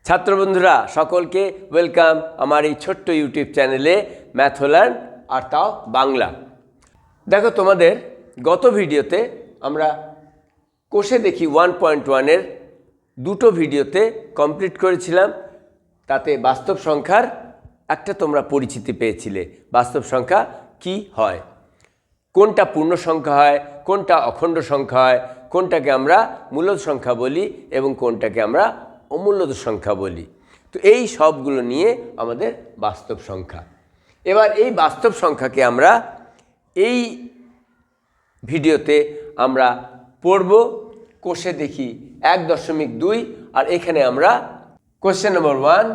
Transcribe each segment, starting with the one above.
ছাত্র বন্ধুরা সকলকে ওয়েলকাম আমার এই ছোট্ট ইউটিউব চ্যানেলে ম্যাথ লার্ন আর তাও বাংলা। দেখো, তোমাদের গত ভিডিওতে আমরা কোষে দেখি 1.1-এর দুটো ভিডিওতে কমপ্লিট করেছিলাম। তাতে বাস্তব সংখ্যার একটা তোমরা পরিচিতি পেয়েছিলে। বাস্তব সংখ্যা কি হয়, কোনটা পূর্ণ সংখ্যা হয়, কোনটা অখণ্ড সংখ্যা হয়, কোনটাকে আমরা মূলদ সংখ্যা বলি এবং কোনটাকে আমরা অমূলদ সংখ্যা বলি। তো এই সবগুলো নিয়ে আমাদের বাস্তব সংখ্যা। এবার এই বাস্তব সংখ্যাকে আমরা এই ভিডিওতে আমরা পড়ব কোষে দেখি 1.2, আর এখানে আমরা কোশ্চেন নম্বর 1,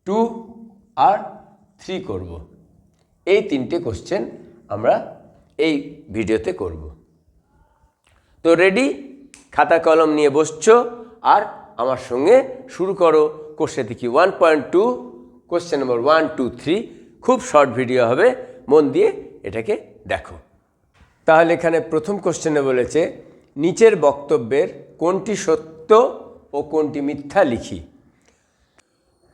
2 আর 3 করব। এই তিনটে কোশ্চেন আমরা এই ভিডিওতে করব। তো রেডি? খাতা কলম নিয়ে বসছো আর আমার সঙ্গে শুরু করো। কোষে দেখি 1.2, কোশ্চেন নম্বর 1, 2, 3। খুব শর্ট ভিডিও হবে, মন দিয়ে এটাকে দেখো। তাহলে এখানে প্রথম কোশ্চেনে বলেছে নিচের বক্তব্যের কোনটি সত্য ও কোনটি মিথ্যা লিখি।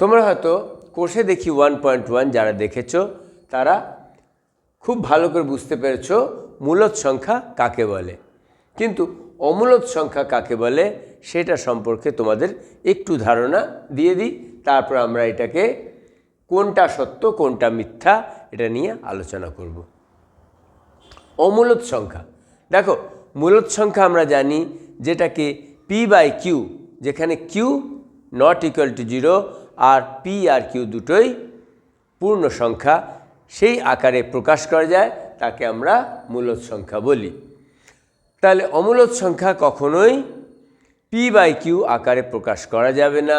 তোমরা হয়তো কোষে দেখি 1.1 যারা দেখেছো তারা খুব ভালো করে বুঝতে পেরেছো মূলদ সংখ্যা কাকে বলে, কিন্তু অমূলদ সংখ্যা কাকে বলে সেটা সম্পর্কে তোমাদের একটু ধারণা দিয়ে দিই। তারপর আমরা এটাকে কোনটা সত্য কোনটা মিথ্যা এটা নিয়ে আলোচনা করব। অমূলদ সংখ্যা, দেখো মূলদ সংখ্যা আমরা জানি যেটাকে p/q, যেখানে q নট ইকুয়াল টু 0 আর p আর q দুটোই পূর্ণ সংখ্যা, সেই আকারে প্রকাশ করা যায়, তাকে আমরা মূলদ সংখ্যা বলি। তাহলে অমূলদ সংখ্যা কখনোই p/q আকারে প্রকাশ করা যাবে না,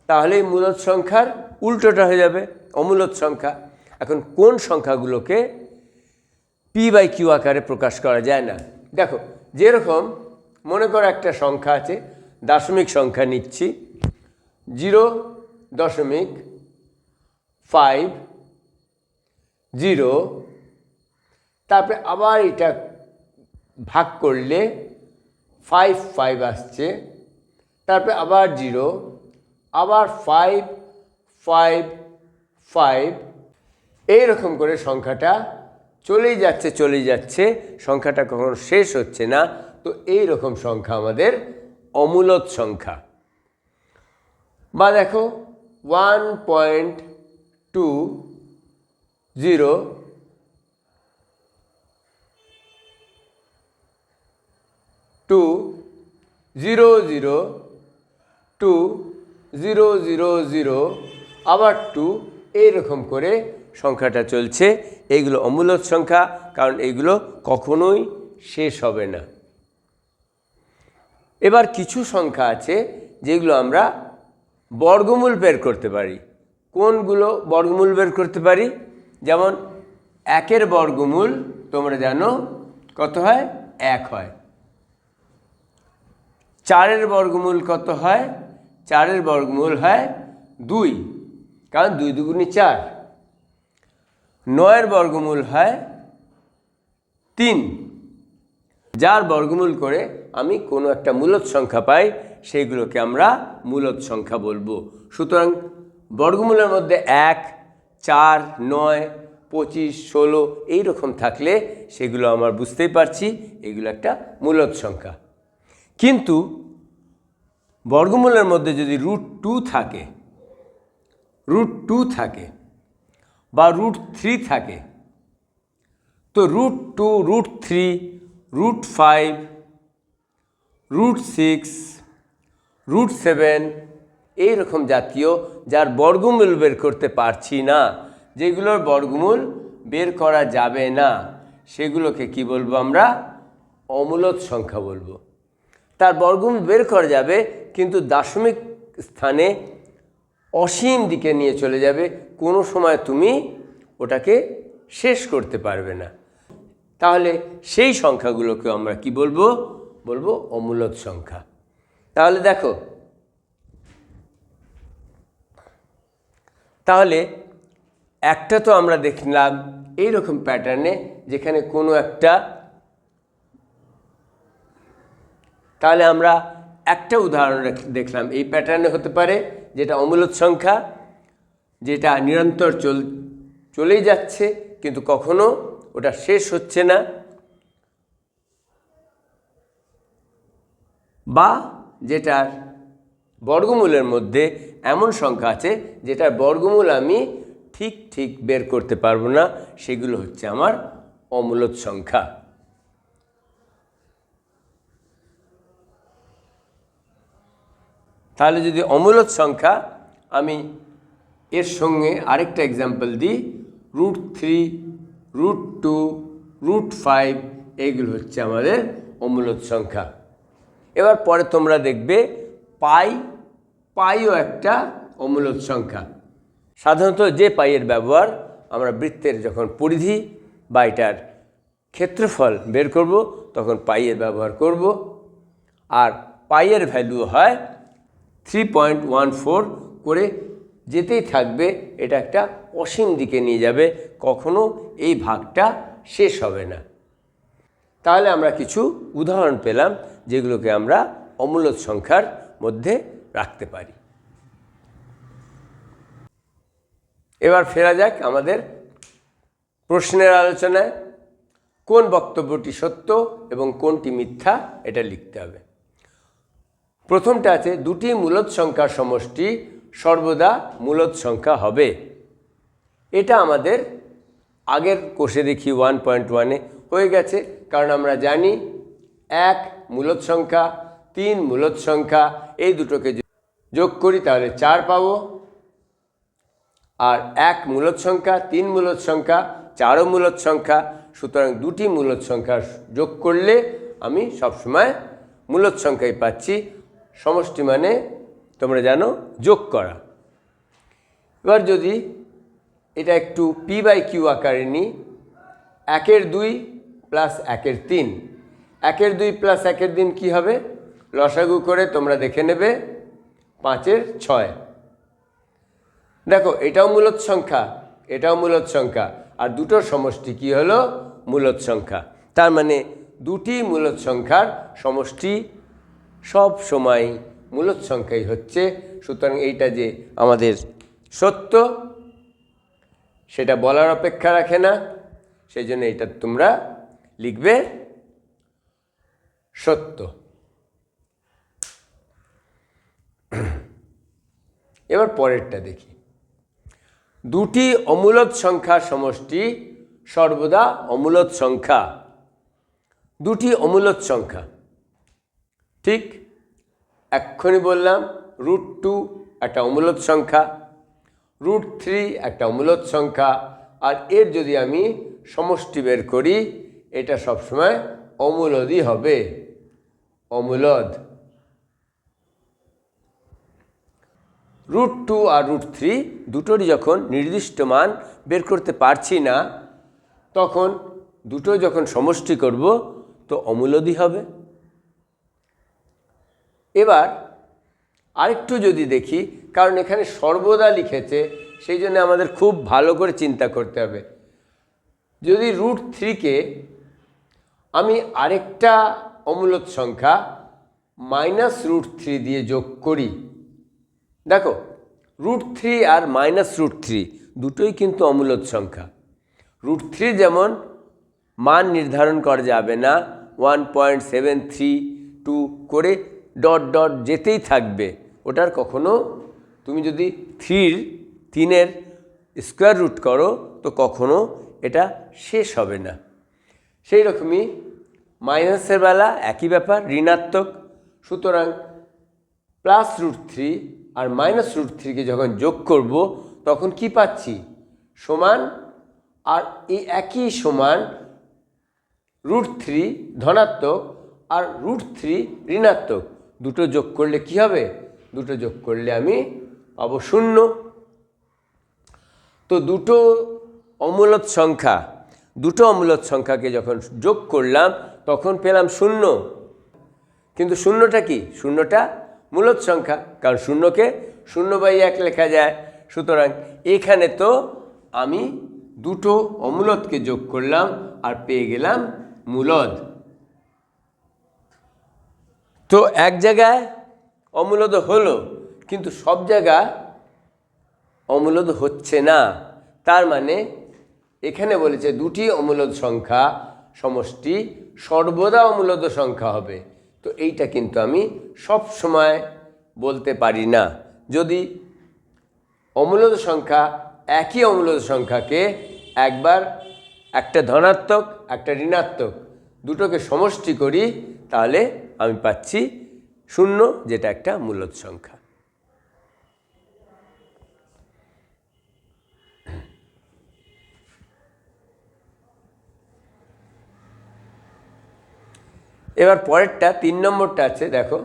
তাহলেই মূলদ সংখ্যার উল্টোটা হয়ে যাবে অমূলদ সংখ্যা। এখন কোন সংখ্যাগুলোকে p/q আকারে প্রকাশ করা যায় না? দেখো, যেরকম মনে করো একটা সংখ্যা আছে, দাশমিক সংখ্যা নিচ্ছি 0.50, তারপরে আবার এটা ভাগ করলে 5 আসছে, তারপরে আবার 0, আবার 5, 5, 5, এইরকম করে সংখ্যাটা চলেই যাচ্ছে, সংখ্যাটা কখনো শেষ হচ্ছে না। তো এই রকম সংখ্যা আমাদের অমূলদ সংখ্যা। বা দেখো 1.20, 200, আবার 2, এইরকম করে সংখ্যাটা চলছে। এইগুলো অমূলদ সংখ্যা, কারণ এইগুলো কখনোই শেষ হবে না। এবার কিছু সংখ্যা আছে যেগুলো আমরা বর্গমূল বের করতে পারি। কোনগুলো বর্গমূল বের করতে পারি? যেমন 1-এর বর্গমূল তোমরা জানো কত হয়? 1 হয়। 4-এর বর্গমূল কত হয়? 4-এর বর্গমূল হয় 2, কারণ 2 দুগুণে 4। 9-এর বর্গমূল হয় 3। যার বর্গমূল করে আমি কোনো একটা মূলদ সংখ্যা পাই, সেইগুলোকে আমরা মূলদ সংখ্যা বলবো। সুতরাং বর্গমূলের মধ্যে 1, 4, 9, 25, 16 এইরকম থাকলে সেগুলো আমার বুঝতেই পারছি এগুলো একটা মূলদ সংখ্যা। কিন্তু বর্গমূলের মধ্যে যদি √2 থাকে, বা √3 থাকে, তো √2, √3, √5, √6, √7 এইরকম জাতীয় যার বর্গমূল বের করতে পারছি না, যেগুলোর বর্গমূল বের করা যাবে না, সেগুলোকে কি বলবো আমরা? অমূলদ সংখ্যা বলবো। তার বর্গমূল বের করা যাবে, কিন্তু দাশমিক স্থানে অসীম দিকে নিয়ে চলে যাবে, কোনো সময় তুমি ওটাকে শেষ করতে পারবে না। তাহলে সেই সংখ্যাগুলোকে আমরা কি বলবো? বলবো অমূলদ সংখ্যা। তাহলে দেখো, তাহলে একটা তো আমরা দেখলাম এইরকম প্যাটার্নে, যেখানে কোনো একটা, তাহলে আমরা একটা উদাহরণ দেখলাম এই প্যাটার্নে হতে পারে, যেটা অমূলদ সংখ্যা, যেটা নিরন্তর চলেই যাচ্ছে কিন্তু কখনো ওটা শেষ হচ্ছে না, বা যেটার বর্গমূলের মধ্যে এমন সংখ্যা আছে যেটার বর্গমূল আমি ঠিক বের করতে পারবো না, সেগুলো হচ্ছে আমার অমূলদ সংখ্যা। তাহলে যদি অমূলদ সংখ্যা, আমি এর সঙ্গে আরেকটা এক্সাম্পল দিই, √3, √2, √5 এইগুলো হচ্ছে আমাদের অমূলদ সংখ্যা। এবার পরে তোমরা দেখবে পাইও একটা অমূলদ সংখ্যা। সাধারণত যে পাইয়ের ব্যবহার আমরা বৃত্তের যখন পরিধি বা এটার ক্ষেত্রফল বের করব তখন পাইয়ের ব্যবহার করব, আর পাইয়ের ভ্যালু হয় 3.14 করে যেতেই থাকবে, এটা একটা অসীম দিকে নিয়ে যাবে, কখনো এই ভাগটা শেষ হবে না। তাহলে আমরা কিছু উদাহরণ পেলাম যেগুলোকে আমরা অমূলদ সংখ্যার মধ্যে রাখতে পারি। এবার ফেরা যাক আমাদের প্রশ্নের আলোচনায়। কোন বক্তব্যটি সত্য এবং কোনটি মিথ্যা এটা লিখতে হবে। প্রথমটা আছে, দুটি মূলদ সংখ্যার সমষ্টি সর্বদা মূলদ সংখ্যা হবে। এটা আমাদের আগের কোষে দেখি 1.1-এ হয়ে গেছে, কারণ আমরা জানি 1 মূলদ সংখ্যা, 3 মূলদ সংখ্যা, এই দুটোকে যোগ করি তাহলে 4 পাবো, আর 1 মূলদ সংখ্যা, 3 মূলদ সংখ্যা, 4ও মূলদ সংখ্যা, সুতরাং দুটি মূলদ সংখ্যা যোগ করলে আমি সবসময় মূলদ সংখ্যাই পাচ্ছি। সমষ্টি মানে তোমরা জানো যোগ করা। এবার যদি এটা একটু p/q আকারে নিই, 1-এর 2 প্লাস 1-এর 3, 1-এর 2 প্লাস 1-এর 3 কী হবে? লসাগু করে তোমরা দেখে নেবে, 5-এর 6। দেখো এটাও মূলদ সংখ্যা, এটাও মূলদ সংখ্যা, আর দুটোর সমষ্টি কি হলো? মূলদ সংখ্যা। তার মানে দুটি মূলদ সংখ্যার সমষ্টি সব সময় মূলদ সংখ্যাই হচ্ছে। সুতরাং এইটা যে আমাদের সত্য সেটা বলার অপেক্ষা রাখে না, সেই জন্য এটা তোমরা লিখবে সত্য। এবার পরেরটা দেখি, দুটি অমূলদ সংখ্যার সমষ্টি সর্বদা অমূলদ সংখ্যা। দুটি অমূলদ সংখ্যা, ঠিক এক্ষুনি বললাম, √2 একটা অমূলদ সংখ্যা, √3 একটা অমূলদ সংখ্যা, আর এর যদি আমি সমষ্টি বের করি এটা সবসময় অমূলদই হবে, অমূলদ। √2 আর √3 দুটোরই যখন নির্দিষ্ট মান বের করতে পারছি না, তখন দুটো যখন সমষ্টি করব তো অমূলদই হবে। এবার আরেকটু যদি দেখি, কারণ এখানে সর্বদা লিখেছে, সেই জন্য আমাদের খুব ভালো করে চিন্তা করতে হবে। যদি √3-কে আমি আরেকটা অমূলদ সংখ্যা -√3 দিয়ে যোগ করি, দেখো √3 আর -√3 দুটোই কিন্তু অমূলদ সংখ্যা। √3 যেমন মান নির্ধারণ করা যাবে না, 1.732 করে ডট ডট যেতেই থাকবে, ওটার কখনো তুমি যদি 3-এর স্কোয়ার রুট করো তো কখনো এটা শেষ হবে না। সেই রকমই মাইনাসের বেলা একই ব্যাপার, ঋণাত্মক। সুতরাং +√3 আর -√3-কে যখন যোগ করব তখন কি পাচ্ছি? সমান, আর এই একই সমান √3 ধনাত্মক আর √3 ঋণাত্মক, দুটো যোগ করলে কি হবে? দুটো যোগ করলে আমি পাবো 0। তো দুটো অমূলদ সংখ্যাকে যখন যোগ করলাম তখন পেলাম 0। কিন্তু শূন্যটা কি? শূন্যটা মূলদ সংখ্যা, কারণ শূন্যকে 0/1 লেখা যায়। সুতরাং এখানে তো আমি দুটো অমূলদকে যোগ করলাম আর পেয়ে গেলাম মূলদ। তো এক জায়গায় অমূলদ হলো, কিন্তু সব জায়গা অমূলদ হচ্ছে না। তার মানে এখানে বলেছে দুটি অমূলদ সংখ্যা সমষ্টি সর্বদা অমূলদ সংখ্যা হবে। তো এইটা কিন্তু আমি সব সময় বলতে পারি না। যদি অমূলদ সংখ্যা একই অমূলদ সংখ্যাকে একবার একটা ধনাত্মক একটা ঋণাত্মক দুটোকে সমষ্টি করি, তাহলে আমি পাচ্ছি 0, যেটা একটা মূলদ সংখ্যা। এবার পরেরটা 3 নম্বরটা আছে, দেখো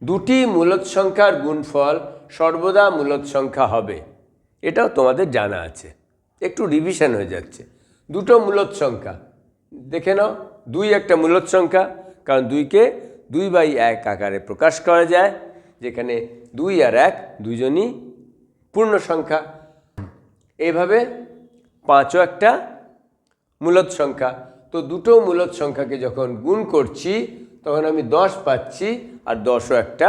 দুটি মূলদ সংখ্যার গুণফল সর্বদা মূলদ সংখ্যা হবে। এটাও তোমাদের জানা আছে, একটু রিভিশন হয়ে যাচ্ছে। দুটো মূলদ সংখ্যা দেখে নাও, 2 একটা মূলদ সংখ্যা, কারণ 2কে 2/1 আকারে প্রকাশ করা যায়, যেখানে 2 আর 1 দুজনই পূর্ণ সংখ্যা। এইভাবে 5ও একটা মূলদ সংখ্যা। তো দুটো মূলদ সংখ্যাকে যখন গুণ করছি তখন আমি 10 পাচ্ছি, আর 10ও একটা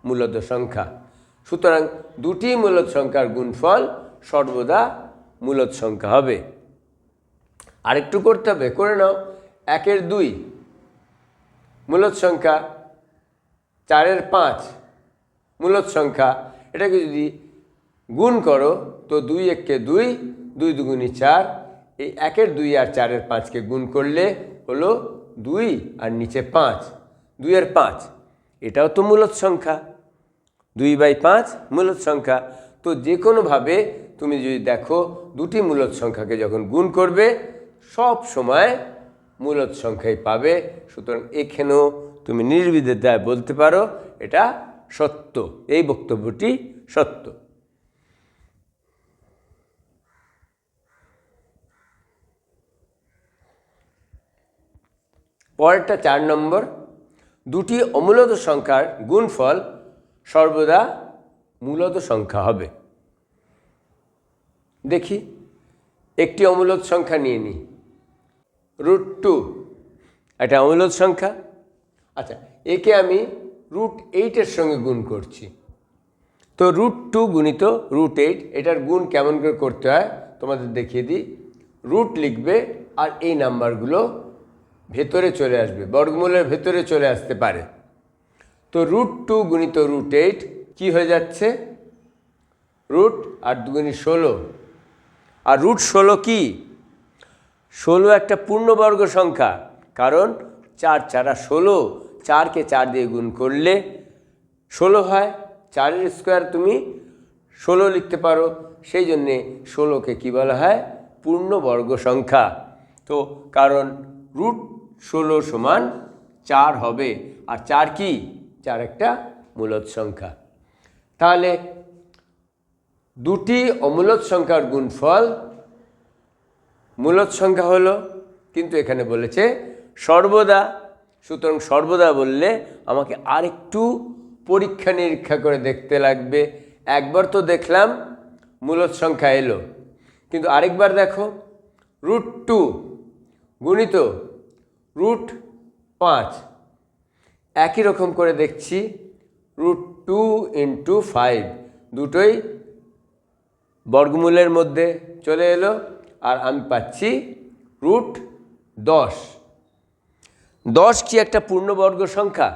মূলদ সংখ্যা। সুতরাং দুটি মূলদ সংখ্যার গুণফল সর্বদা মূলদ সংখ্যা হবে। আরেকটু করতে হবে, করে নাও। 1 এর 2 মূলদ সংখ্যা, 4 এর 5 মূলদ সংখ্যা। এটাকে যদি গুণ করো তো 2 1 2, 2 2 4। এই 1 এর 2 আর 4 এর 5কে গুণ করলে হলো 2 আর নিচে 5, 2 এর 5। এটাও তো মূলদ সংখ্যা, 2/5 মূলদ সংখ্যা। তো যে কোনোভাবে তুমি যদি দেখো দুটি মূলদ সংখ্যাকে যখন গুণ করবে সব সময় মূলদ সংখ্যাই পাবে। সুতরাং এখানেও তুমি নির্বিদ্যায় বলতে পারো এটা সত্য, এই বক্তব্যটি সত্য। পরেরটা 4 নম্বর, দুটি অমূলদ সংখ্যার গুণফল সর্বদা মূলদ সংখ্যা হবে। দেখি, একটি অমূলদ সংখ্যা নিয়ে নিই, √2, একটা অমূলদ সংখ্যা। আচ্ছা, একে আমি √8 সঙ্গে গুণ করছি। তো √2 গুণিত √8, এটার গুণ কেমন করে করতে হয় তোমাদের দেখিয়ে দিই। রুট লিখবে আর এই নাম্বারগুলো ভেতরে চলে আসবে, বর্গমূলের ভেতরে চলে আসতে পারে। তো √2 গুণিত √8 কি হয়ে যাচ্ছে, রুট আর 2 × 16। আর √16 কি, 16 একটা পূর্ণবর্গ সংখ্যা, কারণ 4 4 16, 4কে 4 দিয়ে গুণ করলে 16 হয়। 4 এর স্কোয়ার তুমি 16 লিখতে পারো, সেই জন্যে 16কে কী বলা হয়, পূর্ণবর্গ সংখ্যা। তো কারণ √16 সমান 4 হবে, আর 4 কি, 4 একটা মূলদ সংখ্যা। তাহলে দুটি অমূলদ সংখ্যার গুণফল মূলদ সংখ্যা হলো, কিন্তু এখানে বলেছে সর্বদা। সুতরাং সর্বদা বললে আমাকে আরেকটু পরীক্ষা নিরীক্ষা করে দেখতে লাগবে। একবার তো দেখলাম মূলদ সংখ্যা এলো, কিন্তু আরেকবার দেখো, √2 গুণিত √5, একই রকম করে দেখছি, √2 × 5, দুটোই বর্গমূলের মধ্যে চলে এলো, আর আমি পাচ্ছি √10। 10 কি একটা পূর্ণবর্গ সংখ্যা,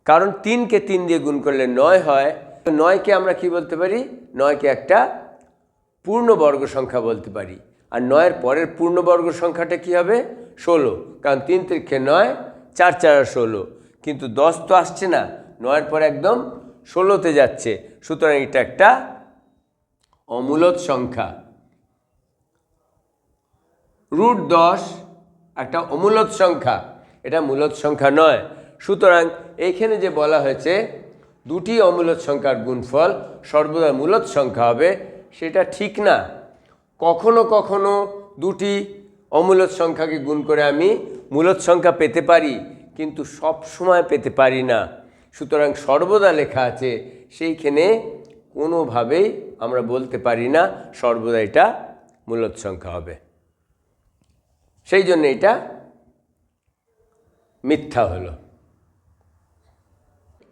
কারণ 3কে 3 দিয়ে গুণ করলে 9 হয়। 9কে আমরা কি বলতে পারি, 9কে একটা পূর্ণবর্গ সংখ্যা বলতে পারি। আর 9-এর পরের পূর্ণবর্গ সংখ্যাটা কি হবে, 16, কারণ 3 × 9, 4 4 16। কিন্তু 10 তো আসছে না, 9-এর পরে একদম 16তে যাচ্ছে। সুতরাং এটা একটা অমূলদ সংখ্যা। √10 একটা অমূলদ সংখ্যা, এটা মূলদ সংখ্যা নয়। সুতরাং এইখানে যে বলা হয়েছে দুটি অমূলদ সংখ্যার গুণফল সর্বদা মূলদ সংখ্যা হবে, সেটা ঠিক না। কখনো কখনো দুটি অমূলদ সংখ্যাকে গুণ করে আমি মূলদ সংখ্যা পেতে পারি, কিন্তু সব সময় পেতে পারি না। সুতরাং সর্বদা লেখা আছে, সেইখানে কোনোভাবেই আমরা বলতে পারি না সর্বদা এটা মূলদ সংখ্যা হবে। সেই জন্য এটা মিথ্যা হলো।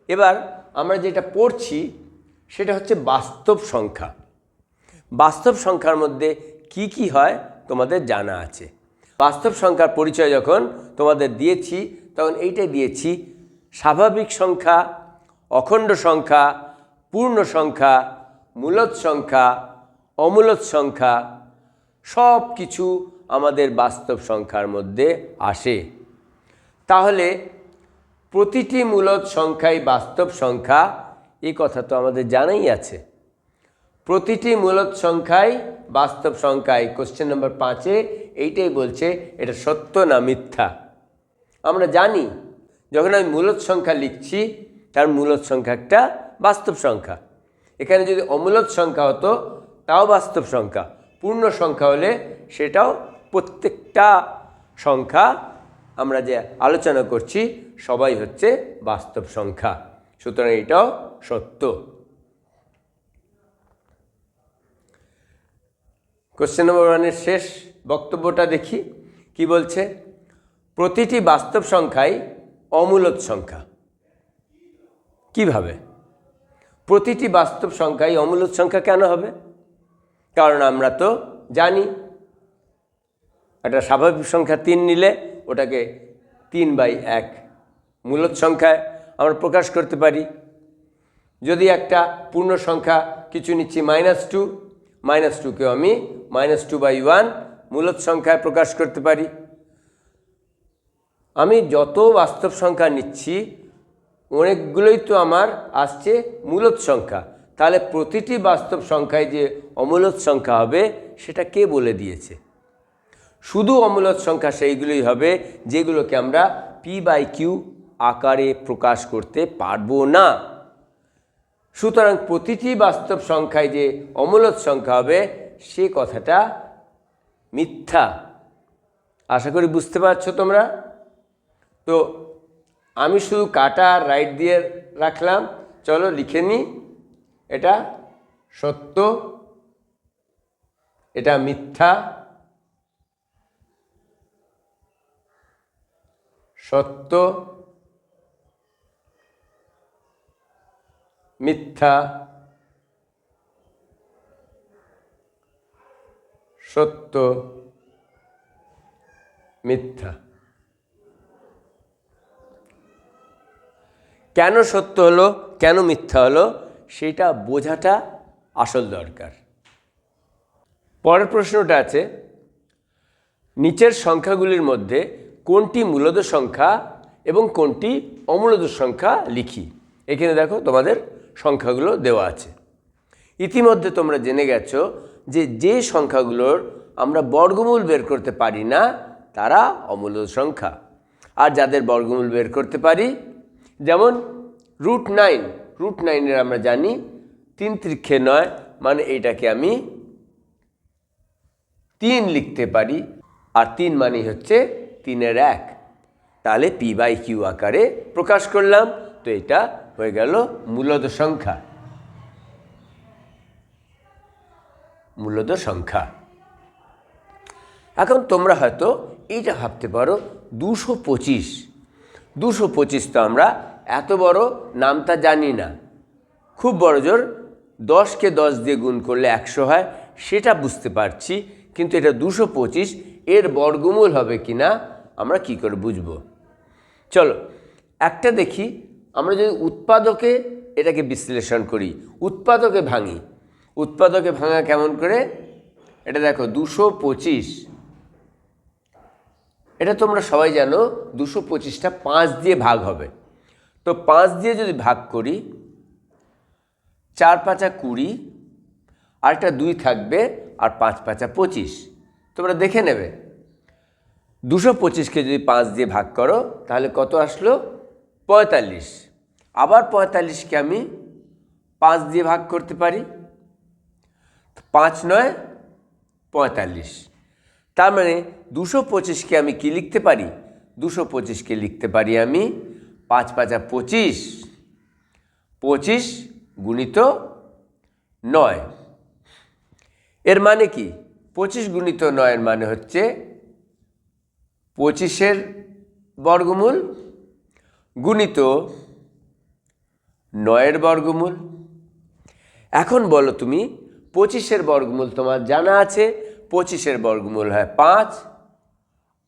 এবার আমরা যেটা পড়ছি সেটা হচ্ছে বাস্তব সংখ্যা। বাস্তব সংখ্যার মধ্যে কি কি হয় তোমাদের জানা আছে। বাস্তব সংখ্যার পরিচয় যখন তোমাদের দিয়েছি তখন এইটাই দিয়েছি, স্বাভাবিক সংখ্যা, অখণ্ড সংখ্যা, পূর্ণ সংখ্যা, মূলদ সংখ্যা, অমূলদ সংখ্যা সব কিছু আমাদের বাস্তব সংখ্যার মধ্যে আসে। তাহলে প্রতিটি মূলদ সংখ্যাই বাস্তব সংখ্যা, এই কথা তো আমাদের জানাই আছে। প্রতিটি মূলদ সংখ্যাই বাস্তব সংখ্যায় কোশ্চেন নম্বর 5-এ এইটাই বলছে এটা সত্য না মিথ্যা। আমরা জানি যখন আমি মূলদ সংখ্যা লিখছি তার মূলদ সংখ্যা একটা বাস্তব সংখ্যা। এখানে যদি অমূলদ সংখ্যা হতো তাও বাস্তব সংখ্যা, পূর্ণ সংখ্যা হলে সেটাও, প্রত্যেকটা সংখ্যা আমরা যে আলোচনা করছি সবাই হচ্ছে বাস্তব সংখ্যা, সুতরাং এটাও সত্য। কোশ্চেন নম্বর 1-এর শেষ বক্তব্যটা দেখি কি বলছে। প্রতিটি বাস্তব সংখ্যাই অমূলদ সংখ্যা। কিভাবে? প্রতিটি বাস্তব সংখ্যাই অমূলদ সংখ্যা কেন হবে? কারণ আমরা তো জানি একটা স্বাভাবিক সংখ্যা 3 নিলে ওটাকে 3/1 মূলদ সংখ্যায় আমরা প্রকাশ করতে পারি। যদি একটা পূর্ণ সংখ্যা কিছু নিচ্ছি -2, -2কেও আমি -2/1 মূলদ সংখ্যায় প্রকাশ করতে পারি। আমি যত বাস্তব সংখ্যা নিচ্ছি অনেকগুলোই তো আমার আসছে মূলদ সংখ্যা, তাহলে প্রতিটি বাস্তব সংখ্যায় যে অমূলদ সংখ্যা হবে সেটা কে বলে দিয়েছে? শুধু অমূলদ সংখ্যা সেইগুলোই হবে যেগুলোকে আমরা p/q আকারে প্রকাশ করতে পারবো না। সুতরাং প্রতিটি বাস্তব সংখ্যায় যে অমূলদ সংখ্যা হবে সে কথাটা মিথ্যা। আশা করি বুঝতে পারছো তোমরা। তো আমি শুধু কাটা আর রাইট দিয়ে রাখলাম, চলো লিখে নিই। এটা সত্য, এটা মিথ্যা, সত্য, মিথ্যা, সত্য, মিথ্যা। কেন সত্য হলো কেন মিথ্যা হলো সেটা বোঝাটা আসল দরকার। পরের প্রশ্নটা আছে, নিচের সংখ্যাগুলির মধ্যে কোনটি মূলদ সংখ্যা এবং কোনটি অমূলদ সংখ্যা লিখি। এখানে দেখো তোমাদের সংখ্যাগুলো দেওয়া আছে। ইতিমধ্যে তোমরা জেনে গেছো যে যে সংখ্যাগুলোর আমরা বর্গমূল বের করতে পারি না তারা অমূলদ সংখ্যা, আর যাদের বর্গমূল বের করতে পারি, যেমন √9 আমরা জানি 3×9 মানে এইটাকে আমি 3 লিখতে পারি, আর 3 মানে হচ্ছে 3/1, তাহলে p/q আকারে প্রকাশ করলাম, তো এটা হয়ে গেল মূলদ সংখ্যা। মূলদ সংখ্যা। এখন তোমরা হয়তো এইটা ভাবতে পারো 225 তো আমরা এত বড় নামটা জানি না, খুব বড় জোর 10কে 10 দিয়ে গুণ করলে 100 হয় সেটা বুঝতে পারছি, কিন্তু এটা 225 এর বর্গমূল হবে কি না আমরা কি করে বুঝব? চলো একটা দেখি। আমরা যদি উৎপাদকে এটাকে বিশ্লেষণ করি, উৎপাদকে ভাঙি, উৎপাদকে ভাঙা কেমন করে? এটা দেখো 225, এটা তোমরা সবাই জানো 225টা 5 দিয়ে ভাগ হবে। তো 5 দিয়ে যদি ভাগ করি 4×5 20, আর একটা 2 থাকবে, আর 5×5 25। তোমরা দেখে নেবে 225কে যদি 5 দিয়ে ভাগ করো তাহলে কত আসলো? 45। আবার 45কে আমি 5 দিয়ে ভাগ করতে পারি, 5×9 45। তার মানে 225কে আমি কি লিখতে পারি? 225কে লিখতে পারি আমি 5×5 25, 25 গুণিত 9। এর মানে কি? 25 গুণিত 9 মানে হচ্ছে 25-এর বর্গমূল গুণিত 9-এর বর্গমূল। এখন বলো তুমি 25-এর বর্গমূল তোমার জানা আছে, 25-এর বর্গমূল হয় 5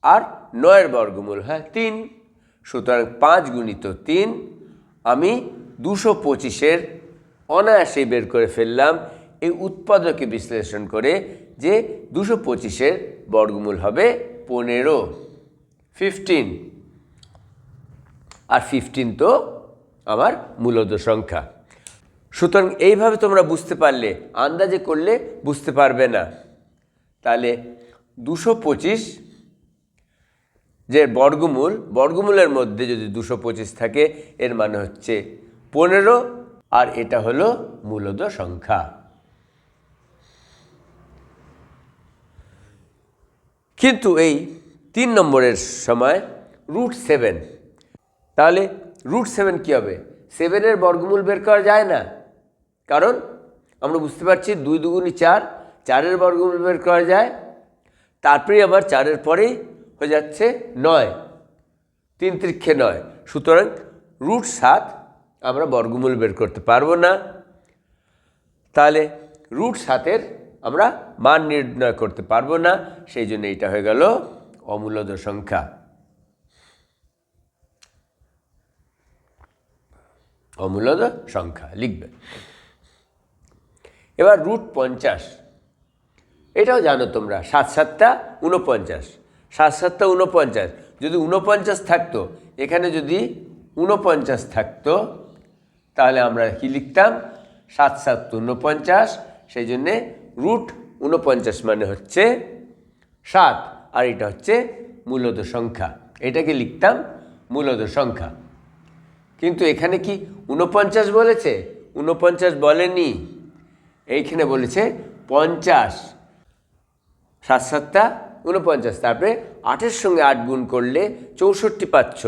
আর 9-এর বর্গমূল হয় 3। সুতরাং 5 গুণিত 3, আমি 225-এর অনায়াসেই বের করে ফেললাম এই উৎপাদকে বিশ্লেষণ করে যে 225-এর বর্গমূল হবে 15, 15। আর 15 তো আমার মূলদ সংখ্যা। সুতরাং এইভাবে তোমরা বুঝতে পারলে, আন্দাজে করলে বুঝতে পারবে না। তাহলে 225 যে বর্গমূলের মধ্যে যদি 225 থাকে, এর মানে হচ্ছে 15, আর এটা হলো মূলদ সংখ্যা। কিন্তু এই 3 নম্বরের সময় √7, তাহলে √7 কী হবে? 7-এর বর্গমূল বের করা যায় না, কারণ আমরা বুঝতে পারছি 2 দুগুণী 4, 4-এর বর্গমূল বের করা যায়। তারপরে আবার 4-এর পরেই হয়ে যাচ্ছে 9, 3 × 9। সুতরাং √7 আমরা বর্গমূল বের করতে পারবো না। তাহলে √7-এর আমরা মান নির্ণয় করতে পারবো না, সেই জন্য এটা হয়ে গেল অমূলদ সংখ্যা। অমূলদ সংখ্যা লিখবে। এবার √50, এটাও জানো তোমরা, 7 7 49, 7 7 49। যদি 49 থাকতো, এখানে যদি 49 থাকতো, তাহলে আমরা কি লিখতাম? 7 7 49, সেই জন্যে √49 মানে হচ্ছে 7, আর এটা হচ্ছে মূলদ সংখ্যা, এটাকে লিখতাম মূলদ সংখ্যা। কিন্তু এখানে কি 49 বলেছে? 49 বলেনি, এইখানে বলেছে 50। 7 7 49, তারপরে 8-এর সঙ্গে 8 গুণ করলে 64 পাচ্ছ।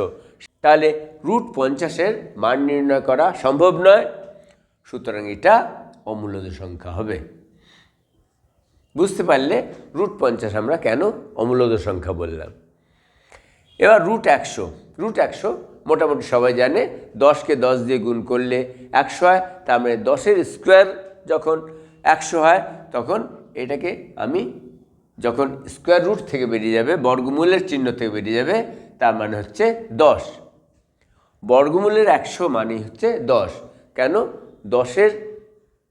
তাহলে √50-এর মান নির্ণয় করা সম্ভব নয়, সুতরাং এটা অমূলদ সংখ্যা হবে। বুঝতে পারলে √50 আমরা কেন অমূলদ সংখ্যা বললাম। এবার √100, √100 মোটামুটি সবাই জানে, 10-কে 10 দিয়ে গুণ করলে 100 হয়। তার মানে 10-এর স্কোয়ার যখন 100 হয়, তখন এটাকে আমি যখন স্কোয়ার রুট থেকে বেরিয়ে যাবে, বর্গমূলের চিহ্ন থেকে বেরিয়ে যাবে, তার মানে হচ্ছে 10। বর্গমূলের 100 মানে হচ্ছে 10। কেন? 10-এর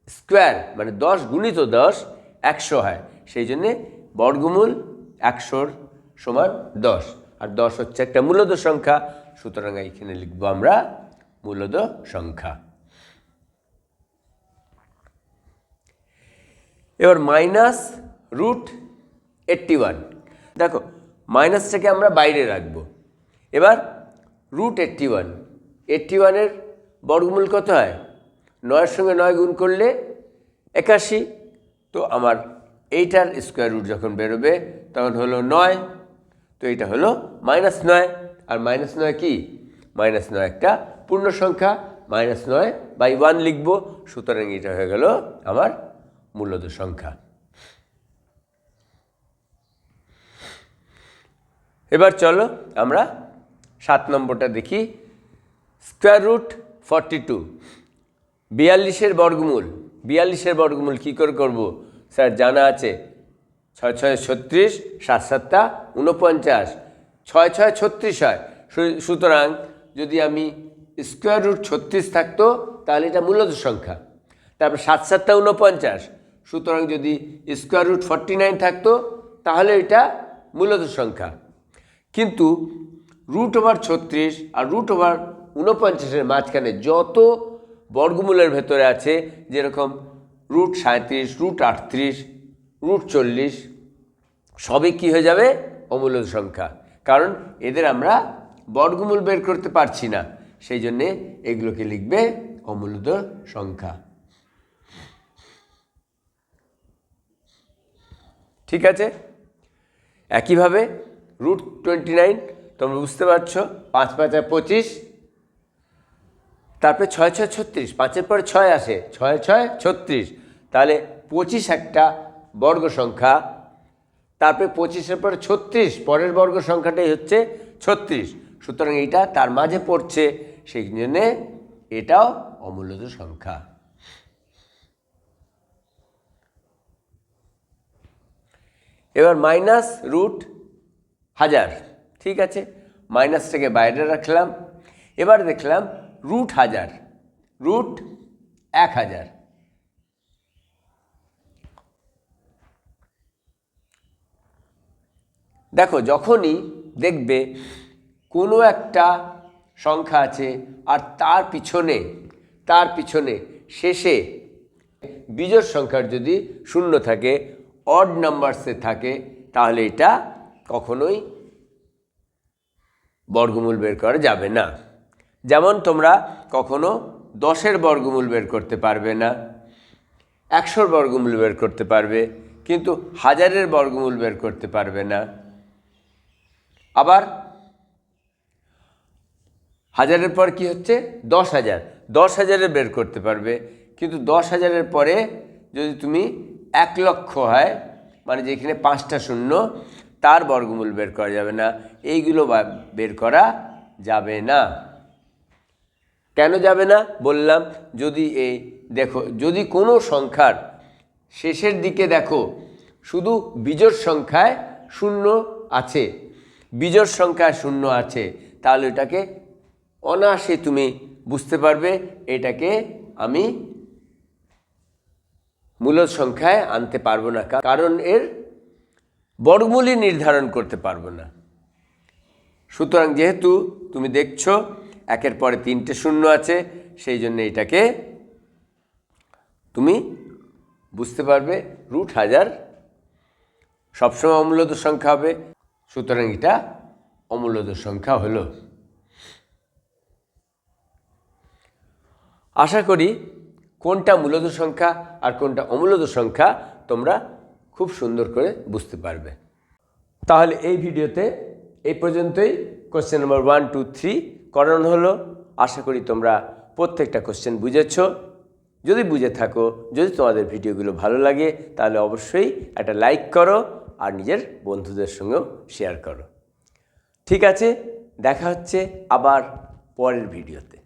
স্কোয়ার মানে 10 গুণিত 10 100 হয়, সেই জন্যে বর্গমূল 100 সমান 10, আর 10 হচ্ছে একটা মূলদ সংখ্যা। সুতরাং এইখানে লিখব আমরা মূলদ সংখ্যা। এবার -√81, দেখো মাইনাসটাকে আমরা বাইরে রাখব। এবার √81, 81-এর বর্গমূল কত হয়? 9-এর সঙ্গে 9 গুণ করলে 81। তো আমার এইটার স্কোয়ার রুট যখন বেরোবে তখন হলো 9, তো এটা হলো -9। আর -9 কি? -9 একটা পূর্ণ সংখ্যা, -9/1 লিখব। সুতরাং এটা হয়ে গেল আমার মূলদ সংখ্যা। এবার চলো আমরা 7 নম্বরটা দেখি। √42, 42-এর বর্গমূল। 42-এর বর্গমূল কী করে করব? স্যার জানা আছে, 6 6 36, 7 7 49, 6 6 36 হয়। সুতরাং যদি আমি √36 থাকতো, তাহলে এটা মূলদ সংখ্যা। তারপর 7 7 49, সুতরাং যদি √49 থাকতো, তাহলে এটা মূলদ সংখ্যা। কিন্তু √36 আর √49-এর মাঝখানে যত বর্গমূলের ভেতরে আছে, যেরকম √37, √38, √40, সবই কী হয়ে যাবে? অমূলদ সংখ্যা। কারণ এদের আমরা বর্গমূল বের করতে পারছি না, সেই জন্যে এগুলোকে লিখবে অমূলদ সংখ্যা। ঠিক আছে? একইভাবে √29, তোমরা বুঝতে পারছো, 5 5 25, তারপরে 6 6 36, 5-এর পরে 6 আসে, 6 6 36, তাহলে 25 একটা বর্গ সংখ্যা। তারপরে 25-এর পরে 36, পরের বর্গ সংখ্যাটাই হচ্ছে 36। সুতরাং এইটা তার মাঝে পড়ছে, সেই জন্যে এটাও অমূলত সংখ্যা। এবার -√1000, ঠিক আছে, মাইনাসটাকে বাইরে রাখলাম। এবার দেখলাম √1000, √1000। দেখো, যখনই দেখবে কোনো একটা সংখ্যা আছে আর তার পিছনে শেষে বিজোড় সংখ্যার যদি শূন্য থাকে, অড নাম্বারসে থাকে, তাহলে এটা কখনোই বর্গমূল বের করা যাবে না। যেমন তোমরা কখনো 10-এর বর্গমূল বের করতে পারবে না, 100-র বর্গমূল বের করতে পারবে, কিন্তু 1000-এর বর্গমূল বের করতে পারবে না। আবার 1000-এর পর কি হচ্ছে? 10,000, 10,000-এর বের করতে পারবে, কিন্তু 10,000-এর পরে যদি তুমি 1 লক্ষ হয়, মানে যেখানে 5টা শূন্য, তার বর্গমূল বের করা যাবে না। এইগুলো বের করা যাবে না। কেন যাবে না বললাম? যদি কোনো সংখ্যার শেষের দিকে দেখো শুধু বিজোড় সংখ্যায় শূন্য আছে, তাহলে এটাকে অনায়াসে তুমি বুঝতে পারবে এটাকে আমি মূলদ সংখ্যায় আনতে পারবো না, কারণ এর বর্গমূলই নির্ধারণ করতে পারবো না। সুতরাং যেহেতু তুমি দেখছো 1-এর পরে 3টে শূন্য আছে, সেই জন্য এটাকে তুমি বুঝতে পারবে √1000 সবসময় অমূলদ সংখ্যা হবে। সুতরাং এটা অমূলদ সংখ্যা হলো। আশা করি কোনটা মূলদ সংখ্যা আর কোনটা অমূলদ সংখ্যা তোমরা খুব সুন্দর করে বুঝতে পারবে। তাহলে এই ভিডিওতে এই পর্যন্তই। কোশ্চেন নম্বর 1, 2, 3 করানো হলো। আশা করি তোমরা প্রত্যেকটা কোশ্চেন বুঝেছ। যদি বুঝে থাকো, যদি তোমাদের ভিডিওগুলো ভালো লাগে, তাহলে অবশ্যই একটা লাইক করো আর নিজের বন্ধুদের সঙ্গেও শেয়ার করো। ঠিক আছে, দেখা হচ্ছে আবার পরের ভিডিওতে।